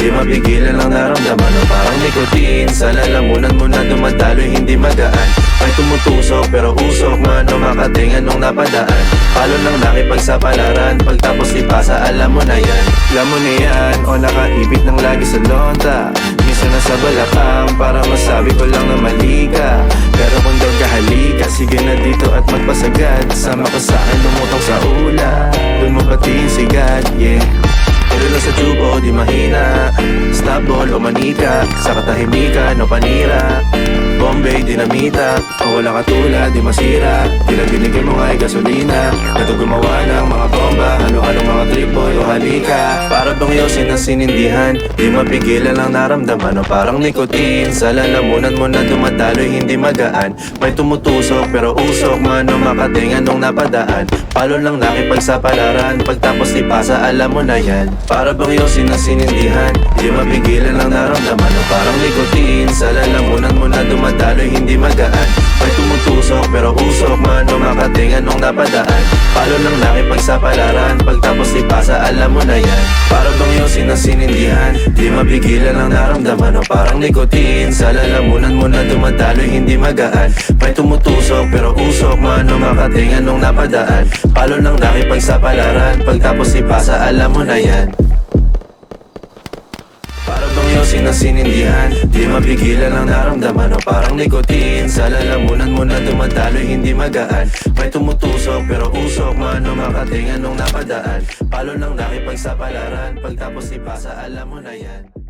di mapigilan ang naramdaman o parang nicotine. Sa lalamunan mo na dumadaloy hindi magaan. May tumutusok pero usok man o makatingan nung napadaan. Palo lang nakipagsapalaran, pagtapos ipasa alam mo na yan. Alam mo na yan o nakaipit ng lagi sa lonta. Minsan nasa balakang para masabi ko lang na mali ka. Pero kung daw kahalika, sige na dito at magpasagad. Sama ka sa akin lumutang sa ula, dun mo pati sigat, yeah. Pero lang sa tubo, di mahina. Snapball o manika, sa katahimikan o panira. Bombay, dinamita, o wala katulad, di masira. Tila binigay mo nga'y gasolina. Ito gumawa ng mga bomba, halo-halo mga tripoy o halika. Para bang yosin ang sinindihan, di mapigilan ang naramdaman o parang nicotine. Sa lalamunan mo na dumadaloy hindi magaan. May tumutusok pero usok man o makatingan nung napadaan. Palo lang nakipagsapalaran, pagtapos ipasa alam mo na yan. Para bang yosin ang sinindihan, di mapigilan ang naramdaman o parang nicotine. Sa lalamunan mo na dumadaloy hindi magaan. May tumutusok pero usok man o makatingan nung napadaan. Palo lang nakipagsapalaran, pagtapos ipasa alam mo na yan. Para bang yosin ang sinindihan, di mapigilan ang naramdaman o parang nicotine. Sa lalamunan mo na dumadaloy hindi magaan. May tumutusok pero usok man o makatingan nung napadaan. Palo lang nakipagsapalaran, pagtapos ipasa alam mo na yan. Para bang yosin ang sinindihan, di mapigilan ang naramdaman o parang nicotine. Sa lalamunan mo na dumadaloy hindi magaan. May tumutusok pero usok man o makatingan nung napadaan. Palo lang nakipagsapalaran, pagtapos ipasa alam mo na yan.